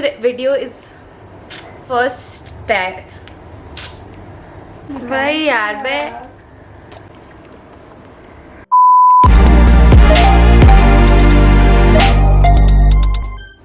video is first tag. भाई यार मैं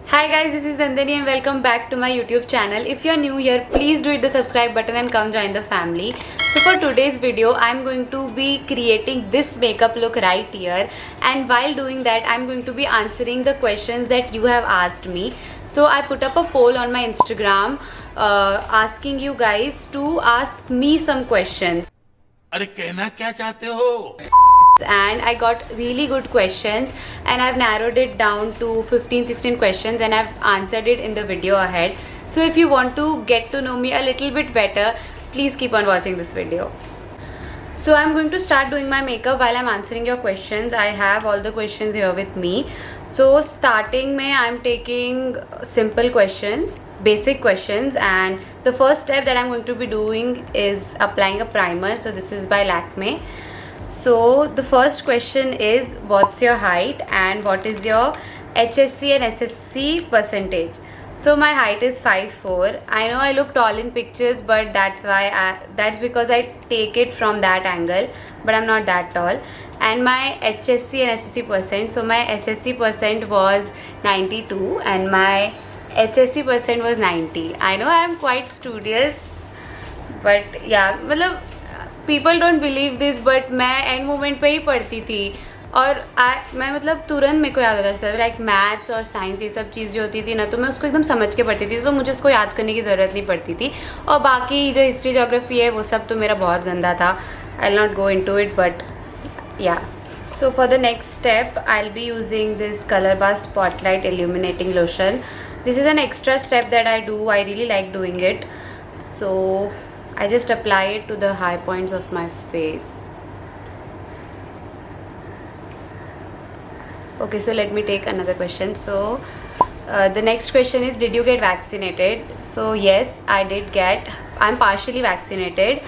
Hi guys, this is Nandini and welcome back to my YouTube channel. If you are new here, please do hit the subscribe button and come join the family. So for today's video, I am going to be creating this makeup look right here, and while doing that, I am going to be answering the questions that you have asked me. So I put up a poll on my Instagram asking you guys to ask me some questions. अरे कहना क्या चाहते हो? And I got really good questions and I've narrowed it down to 15-16 questions and I've answered it in the video ahead. So if you want to get to know me a little bit better, please keep on watching this video. So I'm going to start doing my makeup while I'm answering your questions. I have all the questions here with me. So starting mein I'm taking simple questions, basic questions, and the first step that I'm going to be doing is applying a primer. So this is by Lakme. So the first question is, what's your height and what is your HSC and SSC percentage? So my height is 5'4". I know I look tall in pictures, but that's because I take it from that angle, but I'm not that tall. And my HSC and SSC percent, so my SSC percent was 92 and my HSC percent was 90. I know I am quite studious, but yeah, मतलब people don't believe this, but मैं end moment पे ही पढ़ती थी और मैं मतलब तुरंत मेरे को याद हो जाता था. लाइक मैथ्स और साइंस ये सब चीज़ जो होती थी ना, तो मैं उसको एकदम समझ के पढ़ती थी, तो मुझे उसको याद करने की ज़रूरत नहीं पड़ती थी. और बाकी जो हिस्ट्री जोग्राफी है वो सब तो मेरा बहुत गंदा था. I will not go into it, but yeah. So for the next step, I'll be using this Color Bar Spotlight Illuminating Lotion. This is an extra step that I do. I really like doing it. So I just apply it to the high points of my face. Okay, so let me take another question. So the next question is, did you get vaccinated? So yes, I did get. I'm partially vaccinated.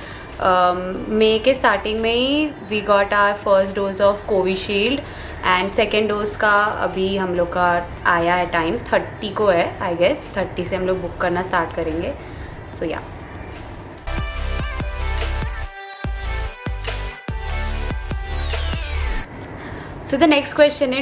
May के starting में ही we got our first dose of Covishield and second dose का अभी हम लोग का आया है time. 30 को है, I guess 30 से हम लोग बुक करना स्टार्ट करेंगे. So yeah. So the next question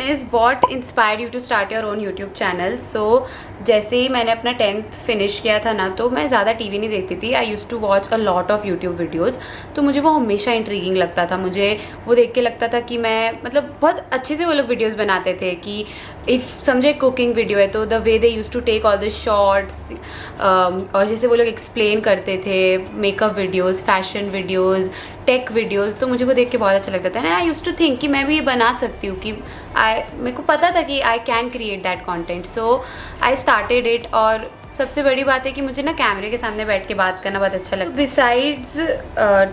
is what inspired you to start your own YouTube channel? So जैसे ही मैंने अपना 10th फिनिश किया था ना, तो मैं ज़्यादा टीवी नहीं देखती थी. I use to watch a lot of YouTube videos. तो मुझे वो हमेशा इंट्रीगिंग लगता था. मुझे वो देख के लगता था कि मैं मतलब बहुत अच्छे से वो लोग वीडियोज़ बनाते थे कि इफ़ समझे कुकिंग वीडियो है तो the way they use to take all the shorts, और जैसे वो लोग एक्सप्लेन करते थे makeup videos, fashion videos, tech videos, तो मुझे वो देख के बहुत अच्छा लगता था. And I use to think कि मैं भी ये बना सकती हूँ, कि मेरे को पता था कि I can create that content. So I started it. और सबसे बड़ी बात है कि मुझे ना कैमरे के सामने बैठ के बात करना बहुत अच्छा लगता है. Besides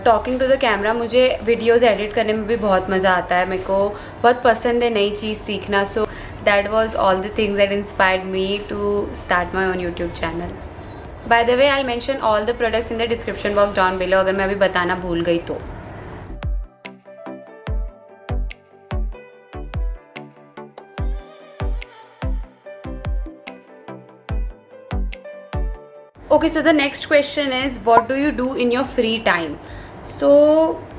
talking to the camera, मुझे वीडियोज़ एडिट करने में भी बहुत मज़ा आता है. मेरे को बहुत पसंद है नई चीज़ सीखना. So that was all the things that inspired me to start my own YouTube channel. By the way, I will mention all the products in the description box down below, अगर मैं अभी बताना भूल गई तो. Okay, so the next question is, what do you do in your free time? So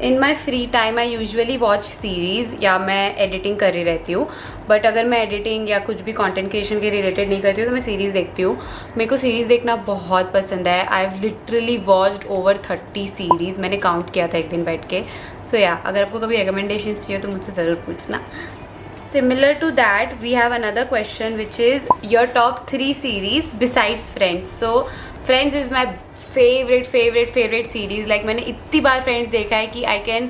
in my free time I usually watch series, या मैं editing कर रही रहती हूँ. बट अगर मैं एडिटिंग या कुछ भी कंटेंट क्रिएशन के रिलेटेड नहीं करती हूँ तो मैं सीरीज़ देखती हूँ. मेरे को सीरीज़ देखना बहुत पसंद है. I have literally watched over 30 series. मैंने काउंट किया था एक दिन बैठ के. सो या, अगर आपको कभी रिकमेंडेशन चाहिए तो मुझसे ज़रूर पूछना. Similar to that, we have another question which is your top 3 series besides Friends. So Friends is my favorite series. Like मैंने इतनी बार Friends देखा है कि I can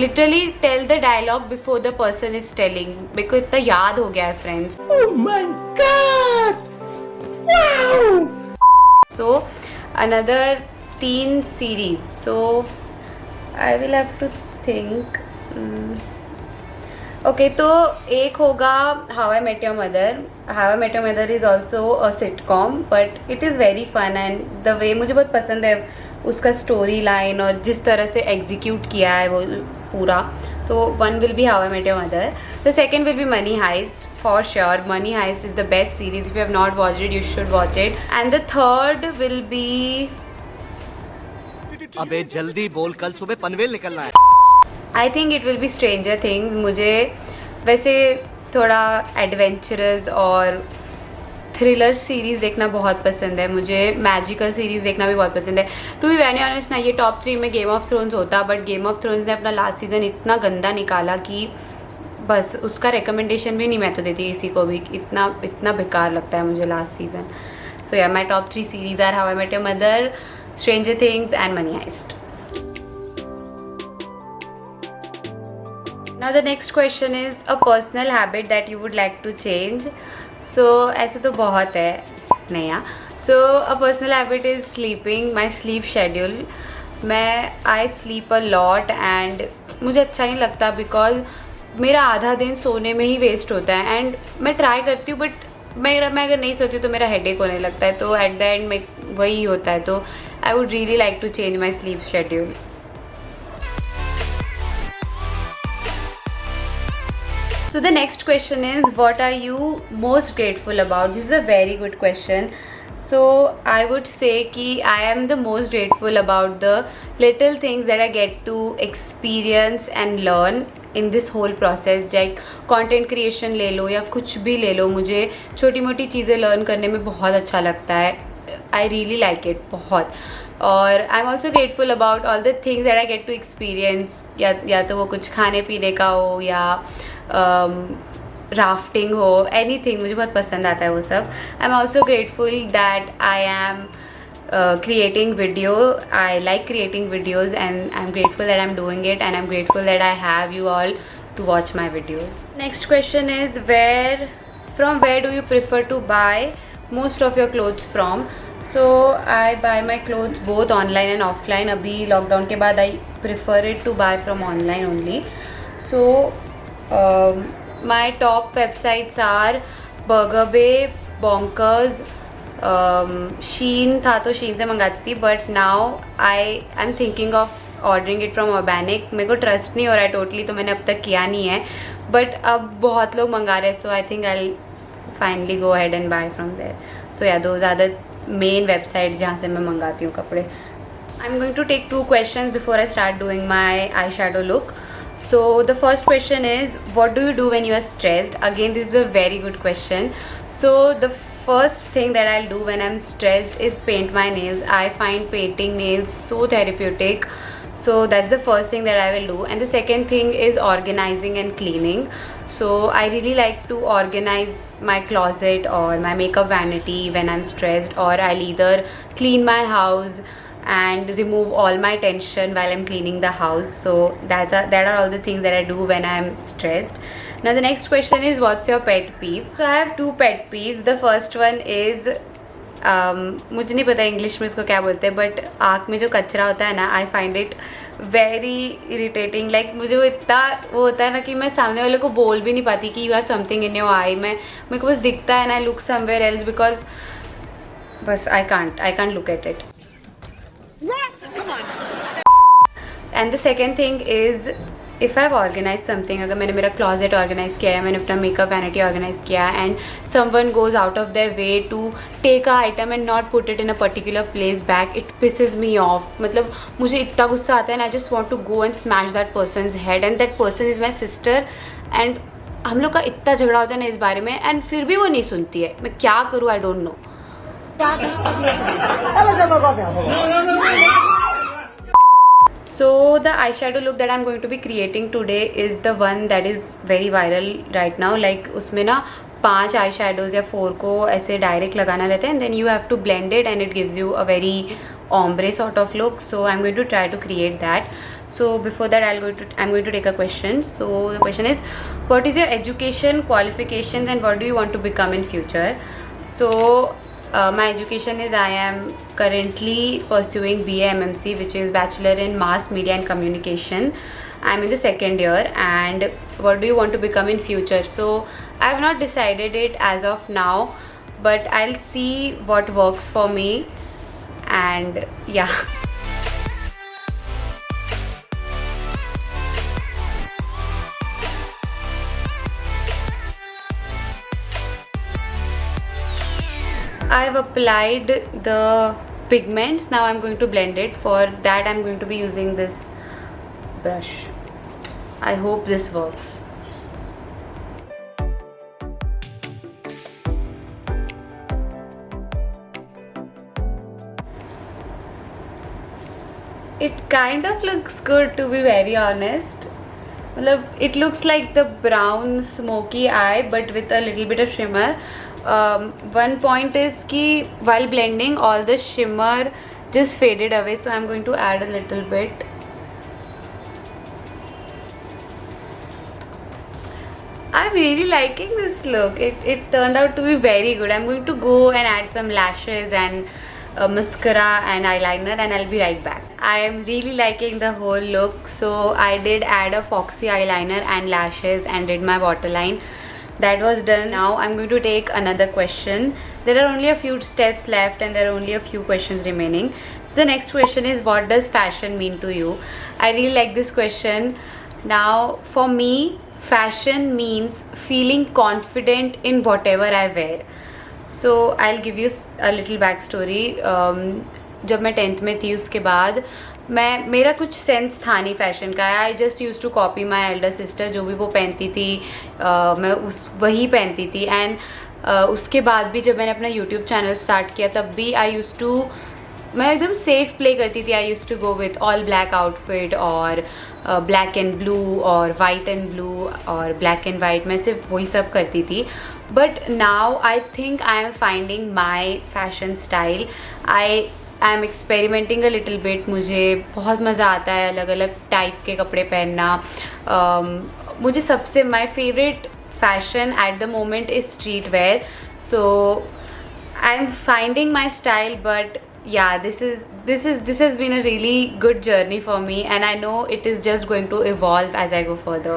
literally tell the dialogue before the person is telling. मेरे को इतना याद हो गया है Friends. Oh my God! Wow! So another 3 series. So I will have to think. Okay, तो एक होगा how I met your mother. How I met your mother is also a sitcom, but it is very fun and the way मुझे बहुत पसंद है उसका story line और जिस तरह से एग्जीक्यूट किया है वो पूरा. तो one will be How I Met Your Mother. The second will be Money Heist. For sure, Money Heist is the best series. If you have not watched it, you should watch it. And the third will be... अबे जल्दी बोल, कल सुबह पनवेल निकलना है. I think it will be Stranger Things. मुझे वैसे थोड़ा एडवेंचरस और थ्रिलर सीरीज़ देखना बहुत पसंद है. मुझे मैजिकल सीरीज़ देखना भी बहुत पसंद है. टू बी वेरी ऑनेस्ट ना, ये टॉप 3 में गेम ऑफ थ्रोन्स होता, बट गेम ऑफ थ्रोन्स ने अपना लास्ट सीज़न इतना गंदा निकाला कि बस उसका रिकमेंडेशन भी नहीं मैं तो देती किसी को भी. इतना बेकार लगता है मुझे last season. So yeah my top 3 series are how I met your mother, stranger things and money heist. Now the next question is a personal habit that you would like to change. So ऐसे तो बहुत है नहीं यार. So a personal habit is sleeping. My sleep schedule. I sleep a lot and मुझे अच्छा नहीं लगता because मेरा आधा दिन सोने में ही वेस्ट होता है. एंड मैं ट्राई करती हूँ बट मैं अगर नहीं सोती तो मेरा हेडेक होने लगता है. तो एट द एंड में वही होता है. तो I would really like to change my sleep schedule. So the next question is, what are you most grateful about? This is a very good question. So I would say कि I am the most grateful about the little things that I get to experience and learn in this whole process. Like content creation ले लो या कुछ भी ले लो, मुझे छोटी मोटी चीज़ें learn करने में बहुत अच्छा लगता है. I really like it बहुत. और I am also grateful about all the things that I get to experience. या तो वो कुछ खाने पीने का हो या राफ्टिंग हो, एनीथिंग मुझे बहुत पसंद आता है वो सब. आई am also grateful that I am creating video. I like creating videos and I'm grateful that I'm doing it, and I'm grateful that I have you all to watch my videos. Next question is, from where do you prefer to buy most of your clothes from? So I buy my clothes both online and offline. अभी lockdown के बाद I prefer it to buy from online only. So my top websites are Burger Bay, Bonkers, Shein था तो Shein से मंगाती थी, but now I am thinking of ordering it from Organic. मेरे को trust नहीं हो रहा है टोटली, तो मैंने अब तक किया नहीं है, बट अब बहुत लोग मंगा रहे हैं, so I think I'll finally go ahead and buy from there. So yeah, those are the main websites जहाँ से मैं मंगाती हूँ कपड़े. I'm going to take 2 questions before I start doing my eyeshadow look. So the first question is, what do you do when you are stressed? Again, this is a very good question. So the first thing that I'll do when I'm stressed is paint my nails. I find painting nails so therapeutic. So that's the first thing that I will do. And the second thing is organizing and cleaning. So I really like to organize my closet or my makeup vanity when I'm stressed, or I'll either clean my house and remove all my tension while I'm cleaning the house. So that are all the things that I do when I'm stressed. Now the next question is, what's your pet peeve? So I have 2 pet peeves. The first one is मुझे नहीं पता English में इसको क्या बोलते हैं, but आँख में जो कचरा होता है ना, I find it very irritating. Like मुझे वो होता है ना कि मैं सामने वाले को बोल भी नहीं पाती कि you have something in your eye. मेरे को बस दिखता है ना, I look somewhere else because बस I can't look at it. And the second thing is, if I have organise something, अगर मैंने मेरा क्लॉजेट ऑर्गेनाइज किया है, मैंने अपना मेकअप वैनिटी ऑर्गेनाइज किया है, and someone goes out of their way to take a item and not put it in a particular place back, it pisses me off. मतलब मुझे इतना गुस्सा आता है ना, I just want to go and smash that person's head, and that person is my sister. And हम लोग का इतना झगड़ा होता है ना इस बारे में, एंड फिर भी वो नहीं सुनती है. मैं क्या करूँ, I don't know. So the eyeshadow look that I'm going to be creating today is the one that is very viral right now. Like उसमें ना 5 eyeshadows या 4 को ऐसे डायरेक्ट लगाना रहता है, and then you have to blend it and it gives you a very ombre sort of look. So I'm going to try to create that. So before that I'm going to take a question. So the question is, what is your education, qualifications, and what do you want to become in future? So my education is, I am currently pursuing BA MMC, which is Bachelor in Mass Media and Communication. I'm in the 2nd year. And what do you want to become in future? So I have not decided it as of now, but I'll see what works for me, and yeah. I've applied the pigments. Now I'm going to blend it. For that I'm going to be using this brush. I hope this works. It kind of looks good, to be very honest. It looks like the brown smoky eye but with a little bit of shimmer. One point is कि while blending all the shimmer just faded away, so I'm going to add a little bit. I'm really liking this look. It turned out to be very good. I'm going to go and add some lashes and mascara and eyeliner, and I'll be right back. I am really liking the whole look, so I did add a foxy eyeliner and lashes and did my waterline. That was done. Now I'm going to take another question. There are only a few steps left and there are only a few questions remaining. So the next question is, what does fashion mean to you? I really like this question. Now for me, fashion means feeling confident in whatever I wear. So I'll give you a little back story. जब मैं 10th में थी उसके बाद मेरा कुछ sense था नहीं फ़ैशन का. I just use to copy my elder sister. जो भी वो पहनती थी मैं वही पहनती थी. एंड उसके बाद भी जब मैंने अपना यूट्यूब चैनल स्टार्ट किया तब भी मैं एकदम सेफ प्ले करती थी. I use to go with all black outfit और ब्लैक एंड ब्लू और वाइट एंड ब्लू और ब्लैक एंड वाइट. मैं सिर्फ वही सब करती थी. But now I think I am finding my fashion style. I am experimenting a little bit. मुझे बहुत मज़ा आता है अलग अलग टाइप के कपड़े पहनना. मुझे सबसे my favourite fashion at the moment is street wear. So I am finding my style. But yeah, this has been a really good journey for me, and I know it is just going to evolve as I go further.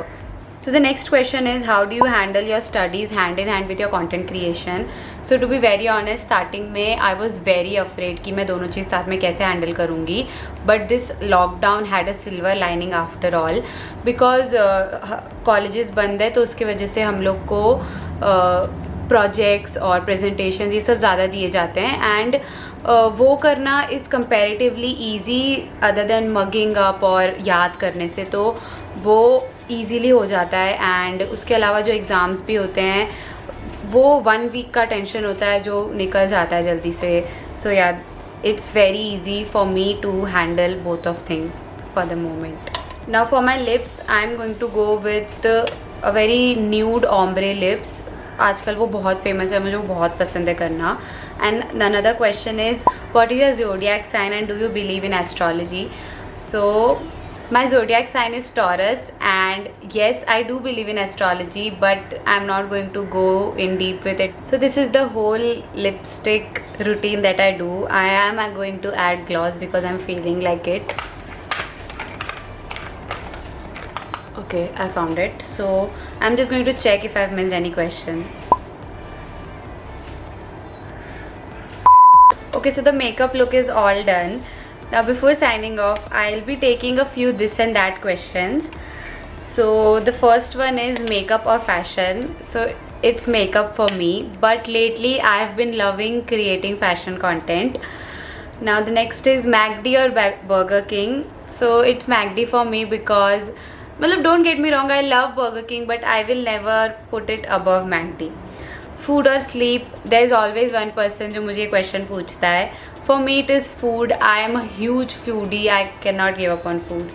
So the next question is, how do you handle your studies hand in hand with your content creation? So to be very honest, starting में I was very afraid कि मैं दोनों चीज़ साथ में कैसे handle करूँगी. But this lockdown had a silver lining after all, because colleges बंद है तो उसकी वजह से हम लोग को प्रोजेक्ट्स और प्रेजेंटेशंस ये सब ज़्यादा दिए जाते हैं. एंड वो करना is comparatively easy other than mugging up और याद करने से. तो वो ईज़िली हो जाता है. एंड उसके अलावा जो एग्ज़ाम्स भी होते हैं वो 1 वीक का टेंशन होता है जो निकल जाता है जल्दी से. So yeah it's very easy for me to handle both of things for the moment. Now for my lips I am going to go with a very nude ombre lips. आजकल वो बहुत फेमस है, मुझे वो बहुत पसंद है करना. And another question is, what is your zodiac sign and do you believe in astrology? So my zodiac sign is Taurus, and yes I do believe in astrology, but I am not going to go in deep with it. So this is the whole lipstick routine that I do. I am going to add gloss because I'm feeling like it. Okay, I found it. So I'm just going to check if I've missed any question. Okay, so the makeup look is all done. Now before signing off, I'll be taking a few this and that questions. So the first one is makeup or fashion. So it's makeup for me, but lately I've been loving creating fashion content. Now the next is McD or Burger King. So it's McD for me because don't get me wrong, I love Burger King, but I will never put it above McD. Food or sleep, there's always one person जो मुझे question पूछता है. For me it is food. I am a huge foodie. I cannot give up on food.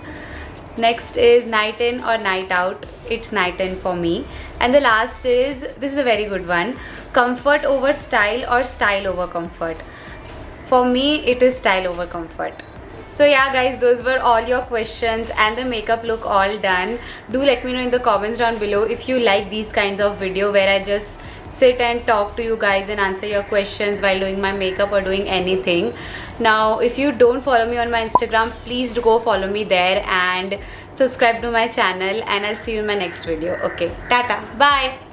Next is night in or night out. It's night in for me. And the last is, this is a very good one, comfort over style or style over comfort. For me it is style over comfort. So yeah guys, those were all your questions and the makeup look all done. Do let me know in the comments down below if you like these kinds of video where I just sit and talk to you guys and answer your questions while doing my makeup or doing anything. Now if you don't follow me on my Instagram, please do go follow me there and subscribe to my channel, and I'll see you in my next video. Okay, tata, bye.